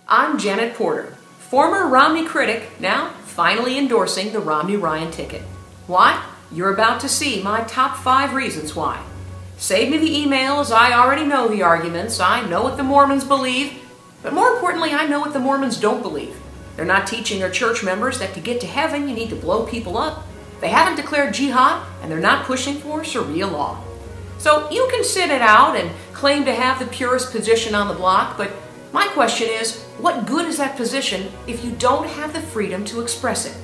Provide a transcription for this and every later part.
I'm Janet Porter, former Romney critic, now finally endorsing the Romney-Ryan ticket. Why? You're about to see my top 5 reasons why. Save me the emails, I already know the arguments, I know what the Mormons believe, but more importantly, I know what the Mormons don't believe. They're not teaching their church members that to get to heaven you need to blow people up. They haven't declared jihad, and they're not pushing for Sharia law. So you can sit it out and claim to have the purest position on the block, but my question is, what good is that position if you don't have the freedom to express it?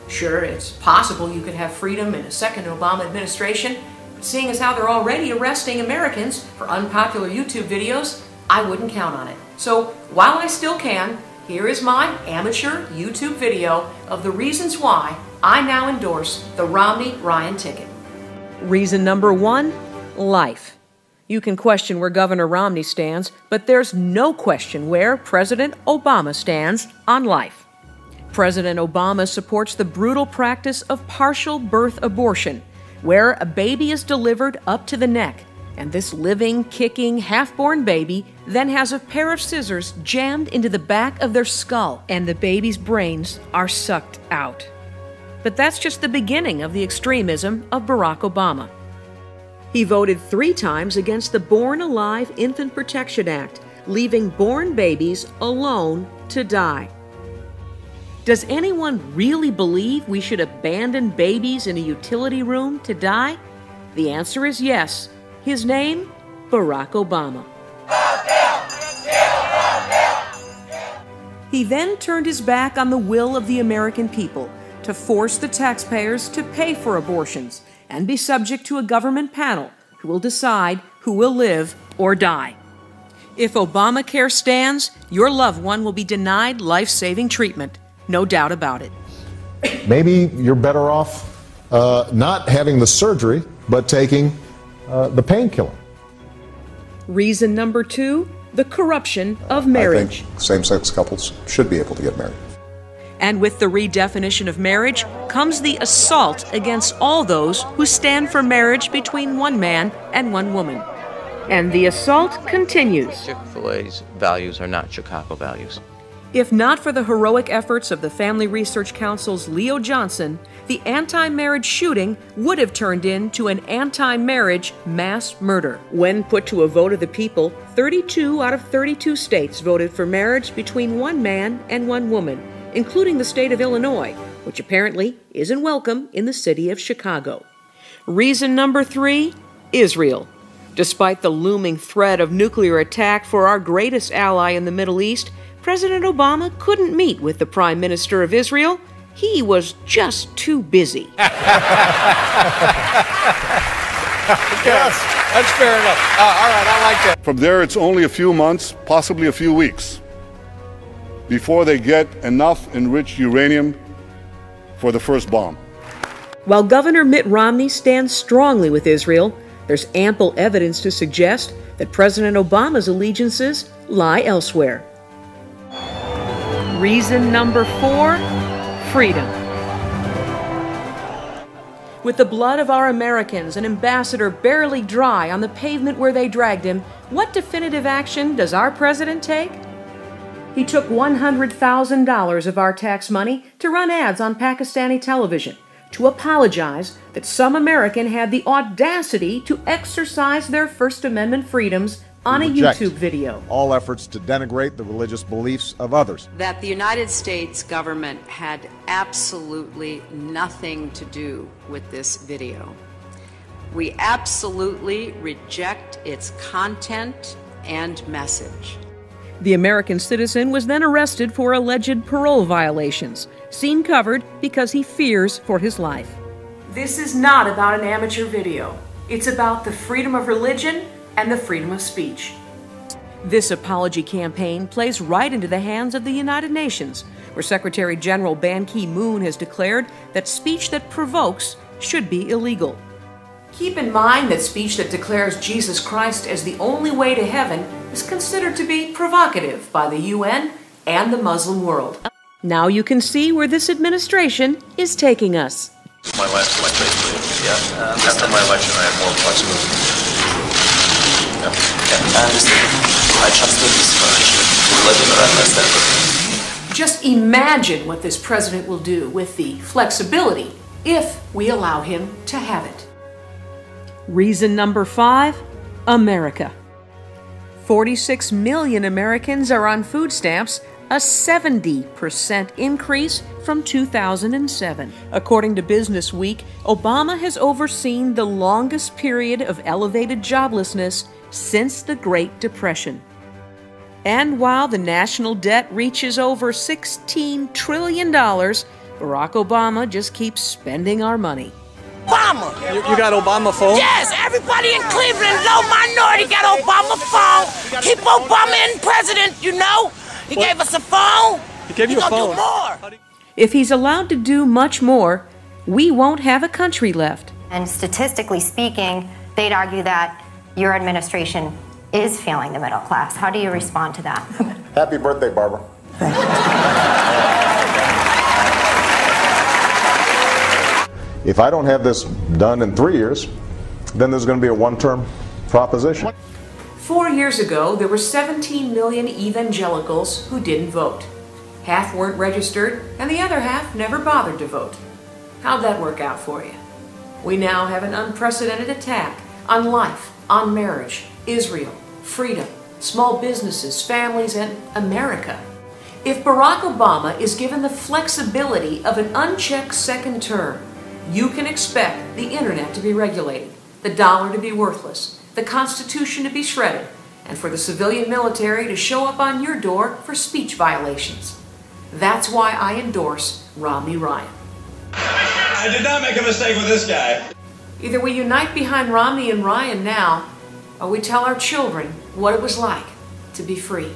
Sure, it's possible you could have freedom in a second Obama administration, but seeing as how they're already arresting Americans for unpopular YouTube videos, I wouldn't count on it. So while I still can, here is my amateur YouTube video of the reasons why I now endorse the Romney-Ryan ticket. Reason number 1, life. You can question where Governor Romney stands, but there's no question where President Obama stands on life. President Obama supports the brutal practice of partial birth abortion, where a baby is delivered up to the neck, and this living, kicking, half-born baby then has a pair of scissors jammed into the back of their skull, and the baby's brains are sucked out. But that's just the beginning of the extremism of Barack Obama. He voted 3 times against the Born Alive Infant Protection Act, leaving born babies alone to die. Does anyone really believe we should abandon babies in a utility room to die? The answer is yes. His name? Barack Obama. He then turned his back on the will of the American people to force the taxpayers to pay for abortions and be subject to a government panel who will decide who will live or die. If Obamacare stands, your loved one will be denied life-saving treatment. No doubt about it. Maybe you're better off not having the surgery, but taking the painkiller. Reason number 2, the corruption of marriage. I think same-sex couples should be able to get married. And with the redefinition of marriage comes the assault against all those who stand for marriage between one man and one woman. And the assault continues. Chick-fil-A's values are not Chicago values. If not for the heroic efforts of the Family Research Council's Leo Johnson, the anti-marriage shooting would have turned into an anti-marriage mass murder. When put to a vote of the people, 32 out of 32 states voted for marriage between one man and one woman, including the state of Illinois, which apparently isn't welcome in the city of Chicago. Reason number 3, Israel. Despite the looming threat of nuclear attack for our greatest ally in the Middle East, President Obama couldn't meet with the Prime Minister of Israel. He was just too busy. Yes, that's fair enough. All right, I like that. From there, it's only a few months, possibly a few weeks, before they get enough enriched uranium for the first bomb. While Governor Mitt Romney stands strongly with Israel, there's ample evidence to suggest that President Obama's allegiances lie elsewhere. Reason number 4, freedom. With the blood of our Americans, an ambassador barely dry on the pavement where they dragged him, what definitive action does our president take? He took $100,000 of our tax money to run ads on Pakistani television, to apologize that some American had the audacity to exercise their First Amendment freedoms on a YouTube video. All efforts to denigrate the religious beliefs of others. That the United States government had absolutely nothing to do with this video. We absolutely reject its content and message. The American citizen was then arrested for alleged parole violations, seen covered because he fears for his life. This is not about an amateur video. It's about the freedom of religion and the freedom of speech. This apology campaign plays right into the hands of the United Nations, where Secretary General Ban Ki-moon has declared that speech that provokes should be illegal. Keep in mind that speech that declares Jesus Christ as the only way to heaven is considered to be provocative by the UN and the Muslim world. Now you can see where this administration is taking us. My last election, yeah. After my election, I had more flexibility. Yeah. I understand. I trusted this election. Just imagine what this president will do with the flexibility if we allow him to have it. Reason number 5, America. 46 million Americans are on food stamps, a 70% increase from 2007. According to Business Week, Obama has overseen the longest period of elevated joblessness since the Great Depression. And while the national debt reaches over $16 trillion, Barack Obama just keeps spending our money. Obama! You got Obama phone? Yes, everybody in Cleveland, low minority, got Obama phone. Keep Obama in president, you know? He gave us a phone. He gave you a phone. Do more. If he's allowed to do much more, we won't have a country left. And statistically speaking, they'd argue that your administration is failing the middle class. How do you respond to that? Happy birthday, Barbara. Thank you. If I don't have this done in 3 years, then there's going to be a one-term proposition. 4 years ago, there were 17 million evangelicals who didn't vote. Half weren't registered, and the other half never bothered to vote. How'd that work out for you? We now have an unprecedented attack on life, on marriage, Israel, freedom, small businesses, families, and America. If Barack Obama is given the flexibility of an unchecked second term, you can expect the internet to be regulated, the dollar to be worthless, the Constitution to be shredded, and for the civilian military to show up on your door for speech violations. That's why I endorse Romney Ryan. I did not make a mistake with this guy. Either we unite behind Romney and Ryan now, or we tell our children what it was like to be free.